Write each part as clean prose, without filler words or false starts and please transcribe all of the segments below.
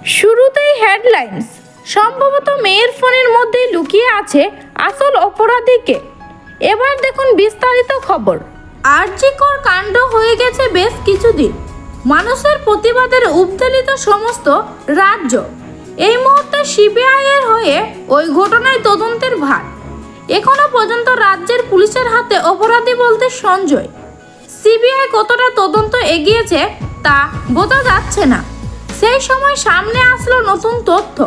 শুরুতেই হেডলাইন্স। সম্ভবত মেয়ের ফোনের মধ্যেই লুকিয়ে আছে আসল অপরাধীকে। এবার দেখুন বিস্তারিত খবর। আরজিকর কাণ্ড হয়ে গেছে বেশ কিছুদিন। মানুষের প্রতিবাদের উদ্বেলিত সমস্ত রাজ্য। এই মুহূর্তে সিবিআই এর হয়ে ওই ঘটনায় তদন্তের ভার। এখনো পর্যন্ত রাজ্যের পুলিশের হাতে অপরাধী বলতে সঞ্জয়। সিবিআই কতটা তদন্ত এগিয়েছে তা বোঝা যাচ্ছে না। সেই সময় সামনে আসলো নতুন তথ্য।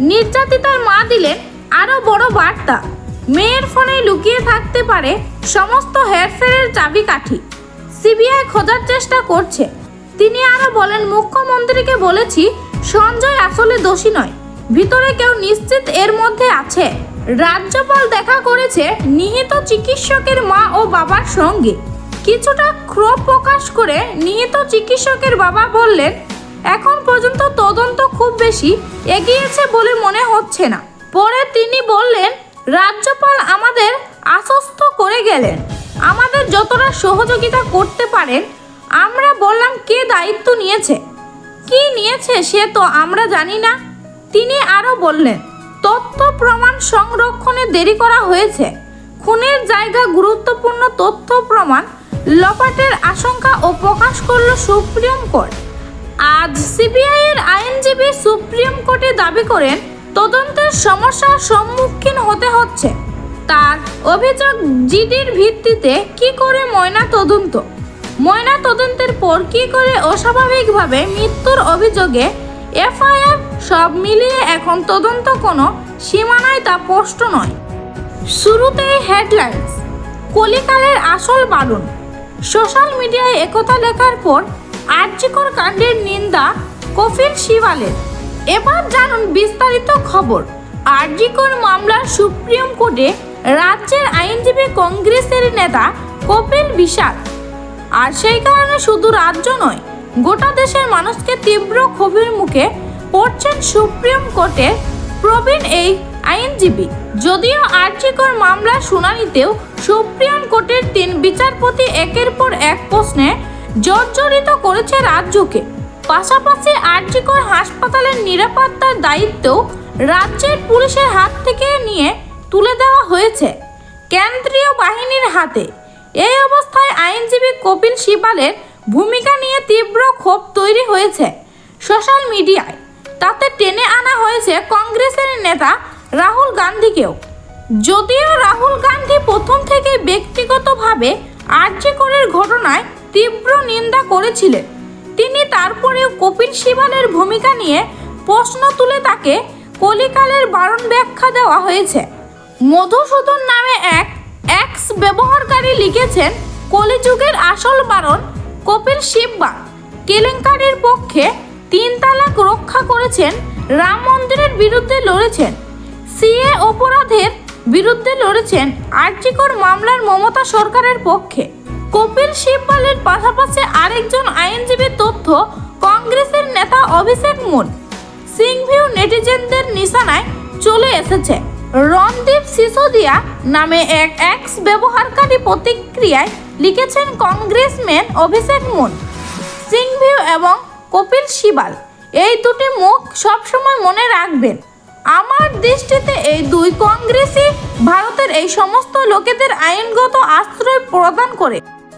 নির্যাতিতার মা দিলেন আরও বড় বার্তা। মেয়ের ফোনে লুকিয়ে থাকতে পারে সমস্ত হেরফেরের চাবিকাঠি। সিবিআই খোঁজার চেষ্টা করছে। তিনি আরও বলেন, মুখ্যমন্ত্রীকে বলেছি সঞ্জয় আসলে দোষী নয়, ভিতরে কেউ নিশ্চিত এর মধ্যে আছে। রাজ্যপাল দেখা করেছে নিহত চিকিৎসকের মা ও বাবার সঙ্গে। কিছুটা ক্ষোভ প্রকাশ করে নিহত চিকিৎসকের বাবা বললেন, এখন পর্যন্ত তদন্ত খুব বেশি এগিয়েছে বলে মনে হচ্ছে না। পরে তিনি বললেন, রাজ্যপাল আমাদের আশ্বস্ত করে গেলেন আমাদের যতটা সহযোগিতা করতে পারেন। আমরা বললাম কে দায়িত্ব নিয়েছে, কি নিয়েছে সে তো আমরা জানি না। তিনি আরও বললেন, তথ্য প্রমাণ সংরক্ষণে দেরি করা হয়েছে। খুনের জায়গা গুরুত্বপূর্ণ তথ্য প্রমাণ লোপাটের আশঙ্কা ও প্রকাশ করল সুপ্রিম কোর্ট। আজ সিবিআই এর আইনজীবী সুপ্রিম কোর্টে দাবি করেন তদন্তের সমস্যার সম্মুখীন হতে হচ্ছে। তার অভিযোগ, জিডির ভিত্তিতে কি করে ময়না তদন্তের পর কি করে অস্বাভাবিকভাবে মৃত্যুর অভিযোগে এফআইআর, সব মিলিয়ে এখন তদন্ত কোনো সীমানায় তা স্পষ্ট নয়। শুরুতেই হেডলাইন্স। কলিকালের আসল বারণ। সোশ্যাল মিডিয়ায় একথা লেখার পর আরজিকর কাণ্ডের নিন্দা কপিল সিবালের। এবার জানুন বিস্তারিত খবর। আরজিকর মামলার সুপ্রিম কোর্টে রাজ্যের আইনজীবী কংগ্রেসের নেতা কপিল বিশাল। আর সেই কারণে শুধু রাজ্য নয়, গোটা দেশের মানুষকে তীব্র ক্ষোভের মুখে পড়ছেন সুপ্রিম কোর্টের প্রবীণ এই আইনজীবী। যদিও আরজিকর মামলার শুনানিতেও সুপ্রিম কোর্টের 3 বিচারপতি একের পর এক প্রশ্নে জর্জরিত করেছে রাজ্যকে। পাশাপাশি আরজিকর হাসপাতালের নিরাপত্তার দায়িত্বও রাজ্যের পুলিশের হাত থেকে নিয়ে তুলে দেওয়া হয়েছে কেন্দ্রীয় বাহিনীর হাতে। এই অবস্থায় আইনজীবী কপিল সিবালের ভূমিকা নিয়ে তীব্র ক্ষোভ তৈরি হয়েছে সোশ্যাল মিডিয়ায়। তাতে টেনে আনা হয়েছে কংগ্রেসের নেতা রাহুল গান্ধীকেও। যদিও রাহুল গান্ধী প্রথম থেকে ব্যক্তিগতভাবে আরজিকরের ঘটনায় তীব্র নিন্দা করেছিলেন, তিনি তারপরেও কপিল সিবালের ভূমিকা নিয়ে প্রশ্ন তুলে তাকে কলিকালের বারণ ব্যাখ্যা দেওয়া হয়েছে। মধুসূদন নামে এক এক্স ব্যবহারকারী লিখেছেন, কলিযুগের আসল বারণ কপিল সিব্বল। কেলেঙ্কারির পক্ষে 3 তালাক রক্ষা করেছেন, রাম মন্দিরের বিরুদ্ধে লড়েছেন, সিএ অপরাধের বিরুদ্ধে লড়েছেন, আরজিকর মামলার মমতা সরকারের পক্ষে। কপিল সিব্বলের পাশাপাশি আরেকজন আইনজীবী তথ্য কংগ্রেসের নেতা অভিষেক মনু সিংভিউ নেটিজেনদের নিশানায় চলে এসেছে। রণদীপ সিসোদিয়া নামে এক এক্স ব্যবহারকারী প্রতিক্রিয়ায় লিখেছেন, কংগ্রেসম্যান অভিষেক মনু সিংভিউ এবং কপিল সিবাল, এই দুটি মুখ সবসময় মনে রাখবেন। আমার দৃষ্টিতে এই 2 কংগ্রেসই ভারতের এই সমস্ত লোকেদের আইনগত আশ্রয় প্রদান করে।